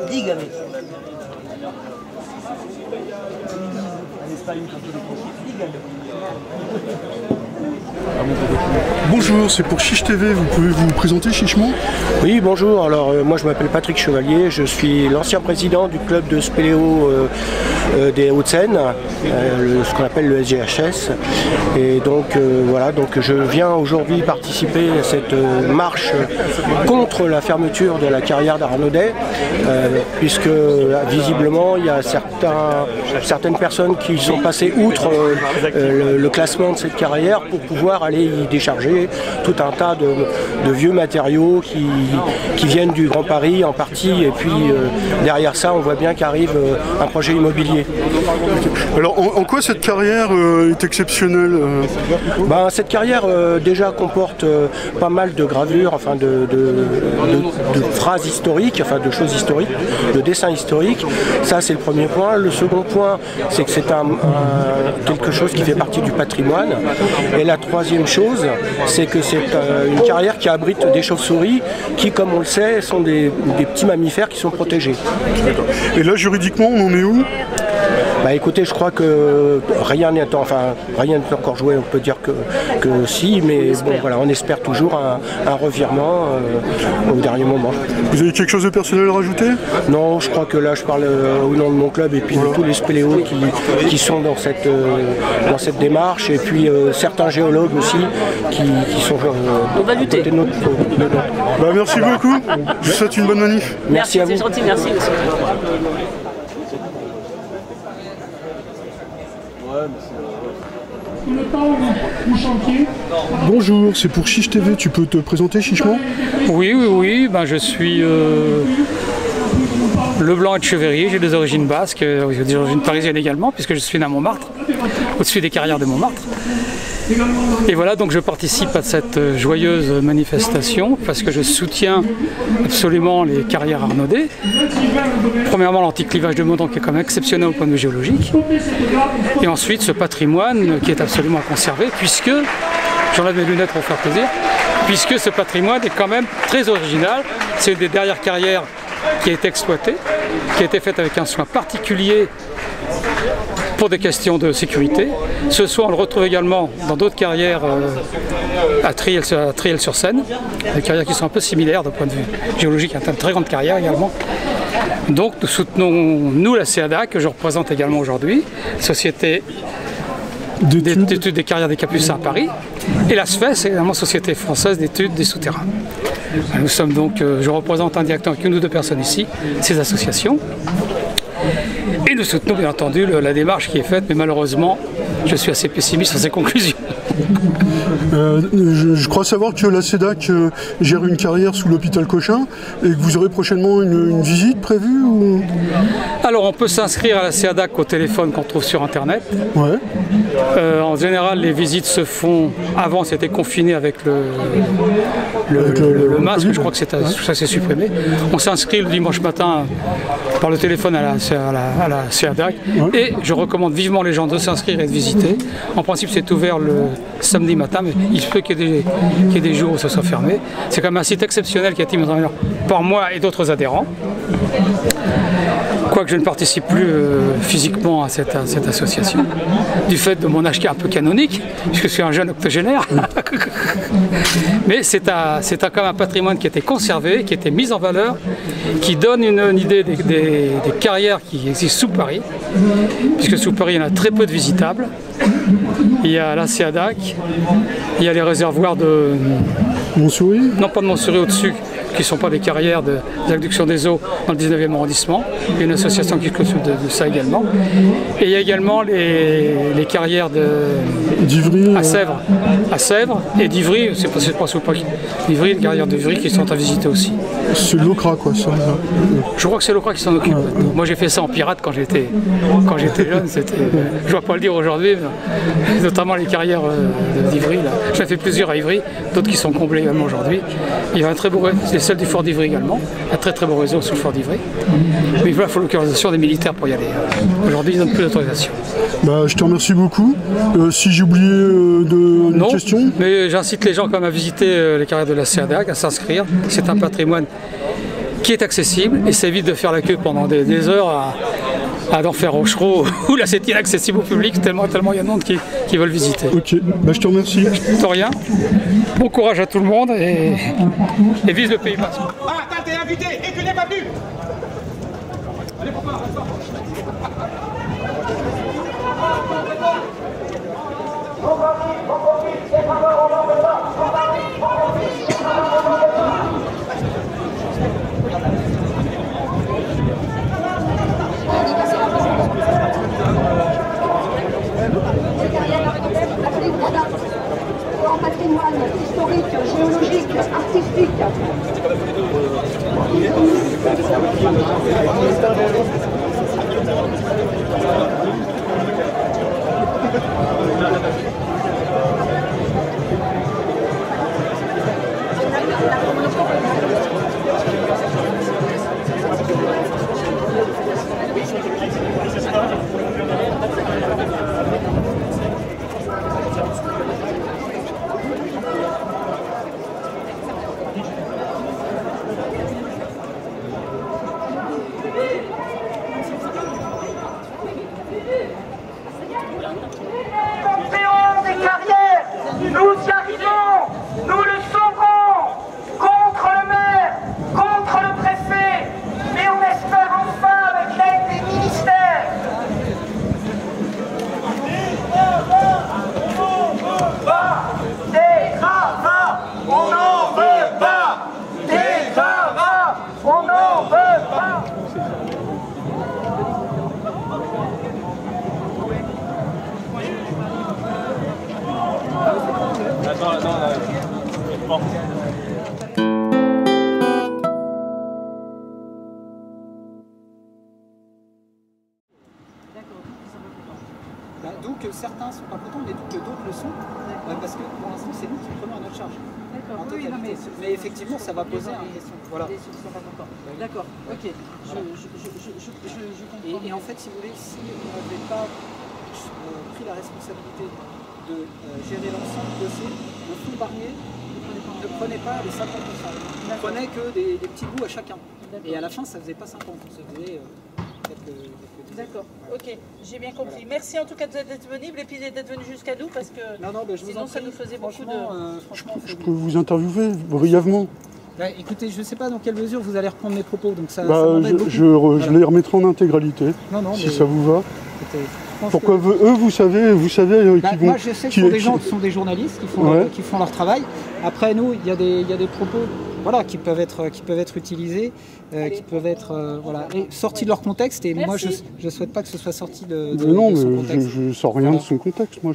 Dígame. Bonjour, c'est pour Chiche TV, vous pouvez vous présenter chichement? Oui, bonjour, alors moi je m'appelle Patrick Chevalier, je suis l'ancien président du club de spéléo des Hauts-de-Seine, ce qu'on appelle le SGHS, et donc voilà, donc je viens aujourd'hui participer à cette marche contre la fermeture de la carrière d'Arnaudet, puisque visiblement il y a certaines personnes qui sont passées outre le classement de cette carrière pour pouvoir aller y décharger tout un tas de vieux matériaux qui viennent du Grand Paris en partie, et puis derrière ça on voit bien qu'arrive un projet immobilier. Alors en quoi cette carrière est exceptionnelle? Cette carrière déjà comporte pas mal de gravures, enfin de phrases historiques, enfin de choses historiques, de dessins historiques. Ça c'est le premier point. Le second point, c'est que c'est quelque chose qui fait partie du patrimoine. Et la troisième chose, c'est que c'est une carrière qui abrite des chauves-souris qui, comme on le sait, sont des petits mammifères qui sont protégés. Et là, juridiquement, on en est où? Écoutez, je crois que rien n'est encore joué, on peut dire que si, mais bon, voilà, on espère toujours un revirement au dernier moment. Vous avez quelque chose de personnel à rajouter? Non, je crois que là je parle au nom de mon club et puis de tous les spéléos qui sont dans cette démarche, et puis certains géologues aussi qui sont on va lutter. de notre. Merci beaucoup, je vous souhaite une bonne manif. Merci à vous. C'est gentil, merci monsieur. Bonjour, c'est pour Chiche TV, tu peux te présenter chichement? Oui, je suis Leblanc et de Chevrier, j'ai des origines basques, des origines parisiennes également, puisque je suis né à Montmartre, au-dessus des carrières de Montmartre. Et voilà, donc je participe à cette joyeuse manifestation parce que je soutiens absolument les carrières Arnaudet. Premièrement, l'anticlivage de Meudon qui est quand même exceptionnel au point de vue géologique. Et ensuite, ce patrimoine qui est absolument à conserver, puisque, j'enlève mes lunettes pour faire plaisir, puisque ce patrimoine est quand même très original. C'est une des dernières carrières qui a été exploitée, qui a été faite avec un soin particulier pour des questions de sécurité. Ce soir, on le retrouve également dans d'autres carrières à Triel-sur-Seine, des carrières qui sont un peu similaires d'un point de vue géologique, une très grande carrière également. Donc nous soutenons, nous, la CEADAC, que je représente également aujourd'hui, Société d'études des carrières des Capucins à Paris, et la SFES, également Société française d'études des souterrains. Nous sommes donc, je représente indirectement avec une ou deux personnes ici, ces associations. Et nous soutenons bien entendu la démarche qui est faite, mais malheureusement, je suis assez pessimiste sur ses conclusions. Je crois savoir que la CEDAC gère une carrière sous l'hôpital Cochin et que vous aurez prochainement une visite prévue ou... Alors on peut s'inscrire à la CEDAC au téléphone qu'on trouve sur internet. Ouais. En général, les visites se font, avant c'était confiné avec le masque, je crois que ça s'est supprimé. On s'inscrit le dimanche matin par le téléphone à la CEDAC, et je recommande vivement les gens de s'inscrire et de visiter. En principe c'est ouvert le samedi matin, mais il se peut qu'il y ait des jours où ça soit fermé. C'est quand même un site exceptionnel qui a été mis en œuvre par moi et d'autres adhérents. Quoique je ne participe plus physiquement à cette association, du fait de mon âge qui est un peu canonique, puisque je suis un jeune octogénaire. Mais c'est quand même un patrimoine qui a été conservé, qui a été mis en valeur, qui donne une idée des carrières qui existent sous Paris, puisque sous Paris il y en a très peu de visitables. Il y a la CEADAC, il y a les réservoirs de Montsouris? Non, pas de Montsouris, au-dessus, qui ne sont pas des carrières d'adduction des eaux dans le 19e arrondissement. Il y a une association qui s'occupe de ça également. Et il y a également les carrières d'Ivry à Sèvres et d'Ivry, c'est pas sous Paris. D'Ivry, les carrières d'Ivry qui sont à visiter aussi. C'est l'OCRA quoi ça? Je crois que c'est l'OCRA qui s'en occupe. Moi j'ai fait ça en pirate quand j'étais jeune. Je ne dois pas le dire aujourd'hui, notamment les carrières d'Ivry. J'en ai fait plusieurs à Ivry, d'autres qui sont comblées également aujourd'hui. Il y a un très beau réseau, c'est celle du Fort d'Ivry également, un très beau réseau sur le Fort d'Ivry. Mais il faut l'autorisation des militaires pour y aller. Aujourd'hui ils n'ont plus d'autorisation. Je te remercie beaucoup. Si j'ai oublié une question. Mais j'incite les gens quand même à visiter les carrières de la CEADAC, à s'inscrire. C'est un patrimoine qui est accessible, et ça évite de faire la queue pendant des heures à d'enfer Rochereau, où là c'est inaccessible au public, tellement il y a de monde qui veulent visiter. Ok, bah, je te remercie. De rien. Bon courage à tout le monde et vise le Pays Basque. Ah, attends, t'es invité et tu n'es pas venu. Allez, pourquoi? En patrimoine historique, géologique, artistique. Panthéon des carrières, nous y arrivons, nous le sauverons, contre le maire, contre le préfet, mais on espère enfin avec l'aide des ministères. Des gravats, on n'en veut pas. Des gravats, on n'en veut pas. D'où que certains ne sont pas contents, mais d'où que d'autres le sont, parce que pour l'instant c'est nous qui prenons à notre charge. D'accord, En oui, non, totalité. Mais effectivement ça va poser un question. Voilà. Ceux qui sont pas contents. D'accord, ok. Je comprends. Et en fait, si vous voulez, si on n'avait pas pris la responsabilité de gérer l'ensemble du dossier, le fonds Barnier ne prenait pas les 50%. Il ne prenait que des petits bouts à chacun. Et à la fin, ça ne faisait pas 50, ça faisait quelques D'accord, ok, j'ai bien compris. Merci en tout cas d'être venu et puis d'être venu jusqu'à nous parce que sinon ça nous faisait beaucoup de... Franchement, Je peux vous interviewer brièvement? Bah, écoutez, je ne sais pas dans quelle mesure vous allez reprendre mes propos, donc ça Bah, m'embête beaucoup. je les remettrai en intégralité, Non, si mais ça vous va. écoutez, je pense Pourquoi que- eux, vous savez Bah, qui vont... moi, je sais que ce sont des gens qui sont des journalistes qui font leur travail. Après, nous, il y a des propos voilà, qui peuvent être utilisés, qui peuvent être sortis de leur contexte. Et moi, je ne souhaite pas que ce soit sorti de non, son mais contexte. je ne sors rien de son contexte, moi.